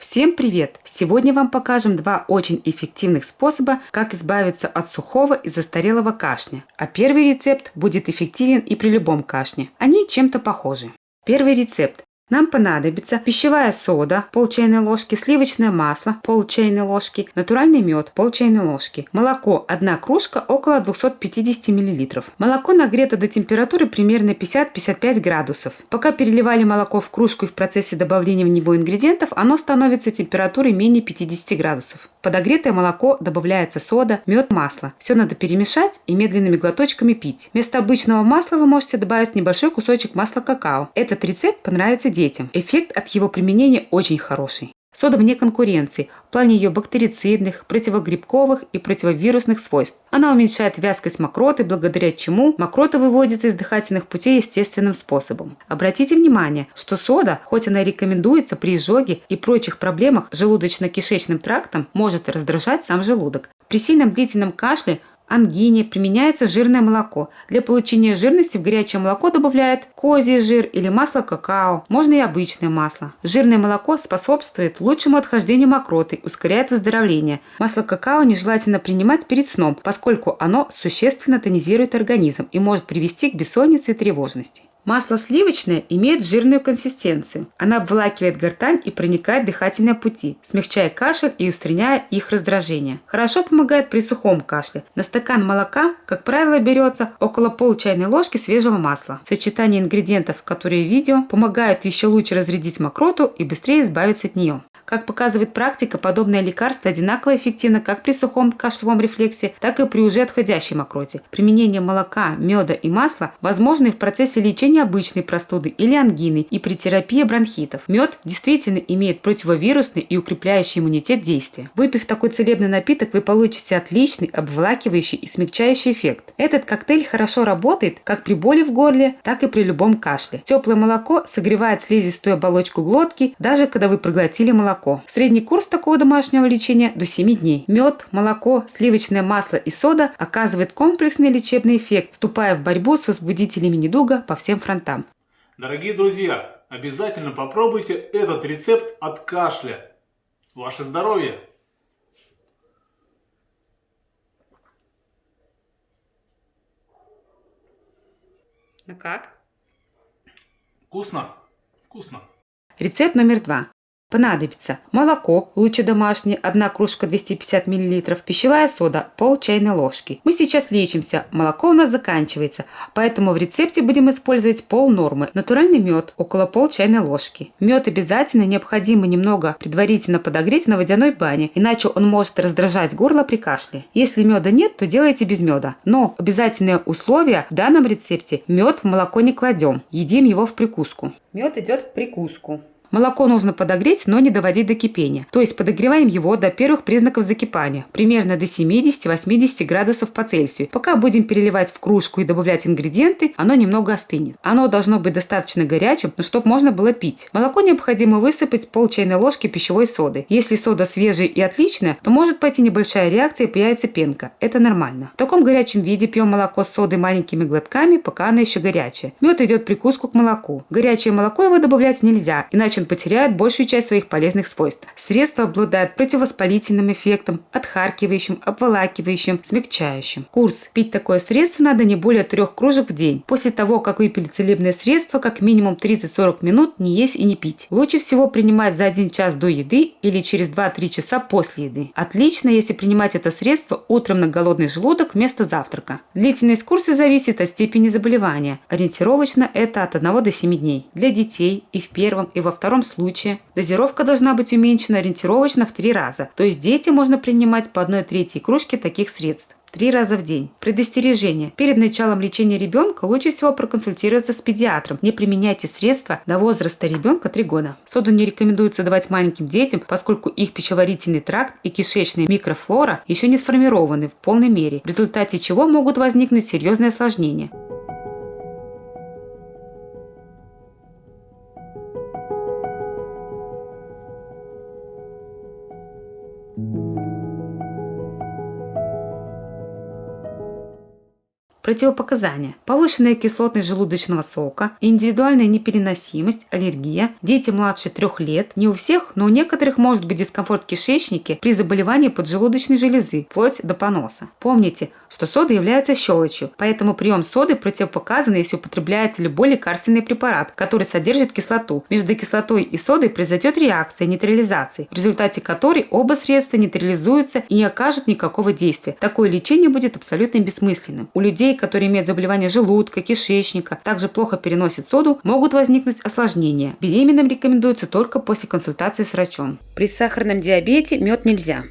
Всем привет! Сегодня вам покажем два очень эффективных способа, как избавиться от сухого и застарелого кашля. А первый рецепт будет эффективен и при любом кашле. Они чем-то похожи. Первый рецепт. Нам понадобится пищевая сода пол чайной ложки, сливочное масло пол чайной ложки, натуральный мед пол чайной ложки, молоко 1 кружка около 250 мл. Молоко нагрето до температуры примерно 50-55 градусов. Пока переливали молоко в кружку и в процессе добавления в него ингредиентов, оно становится температурой менее 50 градусов. В подогретое молоко добавляется сода, мед, масло. Все надо перемешать и медленными глоточками пить. Вместо обычного масла вы можете добавить небольшой кусочек масла какао. Этот рецепт понравится детям. Эффект от его применения очень хороший. Сода вне конкуренции в плане ее бактерицидных, противогрибковых и противовирусных свойств. Она уменьшает вязкость мокроты, благодаря чему мокрота выводится из дыхательных путей естественным способом. Обратите внимание, что сода, хоть она рекомендуется при изжоге и прочих проблемах с желудочно-кишечным трактом, может раздражать сам желудок. При сильном длительном кашле, ангине применяется жирное молоко. Для получения жирности в горячее молоко добавляют козий жир или масло какао, можно и обычное масло. Жирное молоко способствует лучшему отхождению мокроты, ускоряет выздоровление. Масло какао нежелательно принимать перед сном, поскольку оно существенно тонизирует организм и может привести к бессоннице и тревожности. Масло сливочное имеет жирную консистенцию. Она обволакивает гортань и проникает в дыхательные пути, смягчая кашель и устраняя их раздражение. Хорошо помогает при сухом кашле. На стакан молока, как правило, берется около пол чайной ложки свежего масла. Сочетание ингредиентов, которые в видео, помогает еще лучше разрядить мокроту и быстрее избавиться от нее. Как показывает практика, подобное лекарство одинаково эффективно как при сухом кашлевом рефлексе, так и при уже отходящей мокроте. Применение молока, меда и масла возможно и в процессе лечения обычной простуды или ангины и при терапии бронхитов. Мед действительно имеет противовирусный и укрепляющий иммунитет действия. Выпив такой целебный напиток, вы получите отличный, обволакивающий и смягчающий эффект. Этот коктейль хорошо работает как при боли в горле, так и при любом кашле. Теплое молоко согревает слизистую оболочку глотки, даже когда вы проглотили молоко. Средний курс такого домашнего лечения до 7 дней. Мед, молоко, сливочное масло и сода оказывают комплексный лечебный эффект, вступая в борьбу с возбудителями недуга по всем фронтам. Дорогие друзья, обязательно попробуйте этот рецепт от кашля. Ваше здоровье! Ну как? Вкусно? Вкусно. Рецепт номер 2. Понадобится молоко, лучше домашнее, 1 кружка 250 мл, пищевая сода, пол чайной ложки. Мы сейчас лечимся, молоко у нас заканчивается, поэтому в рецепте будем использовать пол нормы. Натуральный мед, около пол чайной ложки. Мед обязательно необходимо немного предварительно подогреть на водяной бане, иначе он может раздражать горло при кашле. Если меда нет, то делайте без меда. Но обязательное условие в данном рецепте – мед в молоко не кладем, едим его в прикуску. Мед идет в прикуску. Молоко нужно подогреть, но не доводить до кипения. То есть подогреваем его до первых признаков закипания, примерно до 70-80 градусов по Цельсию. Пока будем переливать в кружку и добавлять ингредиенты, оно немного остынет. Оно должно быть достаточно горячим, но чтобы можно было пить. Молоко необходимо высыпать пол чайной ложки пищевой соды. Если сода свежая и отличная, то может пойти небольшая реакция и появится пенка. Это нормально. В таком горячем виде пьем молоко с содой маленькими глотками, пока оно еще горячее. Мед идет в прикуску к молоку. Горячее молоко его добавлять нельзя, иначе он потеряет большую часть своих полезных свойств. Средство обладает противовоспалительным эффектом, отхаркивающим, обволакивающим, смягчающим. Курс. Пить такое средство надо не более 3 кружек в день. После того, как выпили целебное средство, как минимум 30-40 минут не есть и не пить. Лучше всего принимать за 1 час до еды или через 2-3 часа после еды. Отлично, если принимать это средство утром на голодный желудок вместо завтрака. Длительность курса зависит от степени заболевания. Ориентировочно это от 1 до 7 дней. Для детей и в первом, и во втором случае дозировка должна быть уменьшена ориентировочно в 3 раза. То есть детям можно принимать по 1/3 кружки таких средств. 3 раза в день. Предостережение. Перед началом лечения ребенка лучше всего проконсультироваться с педиатром. Не применяйте средства до возраста ребенка 3 года. Соду не рекомендуется давать маленьким детям, поскольку их пищеварительный тракт и кишечная микрофлора еще не сформированы в полной мере, в результате чего могут возникнуть серьезные осложнения. Противопоказания: повышенная кислотность желудочного сока, индивидуальная непереносимость, аллергия, дети младше 3 лет. Не у всех, но у некоторых может быть дискомфорт в кишечнике при заболевании поджелудочной железы, вплоть до поноса. Помните, что сода является щелочью, поэтому прием соды противопоказан, если употребляется любой лекарственный препарат, который содержит кислоту. Между кислотой и содой произойдет реакция нейтрализации, в результате которой оба средства нейтрализуются и не окажут никакого действия. Такое лечение будет абсолютно бессмысленным. У людей, которые имеют заболевания желудка, кишечника, также плохо переносят соду, могут возникнуть осложнения. Беременным рекомендуется только после консультации с врачом. При сахарном диабете мед нельзя.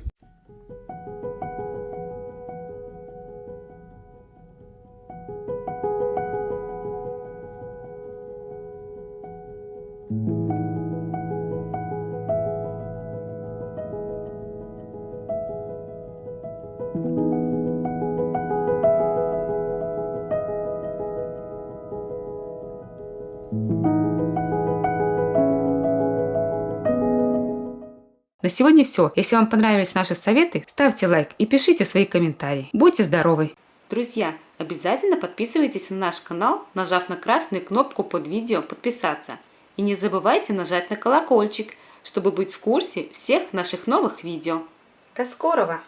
На сегодня все. Если вам понравились наши советы, ставьте лайк и пишите свои комментарии. Будьте здоровы! Друзья, обязательно подписывайтесь на наш канал, нажав на красную кнопку под видео «Подписаться». И не забывайте нажать на колокольчик, чтобы быть в курсе всех наших новых видео. До скорого!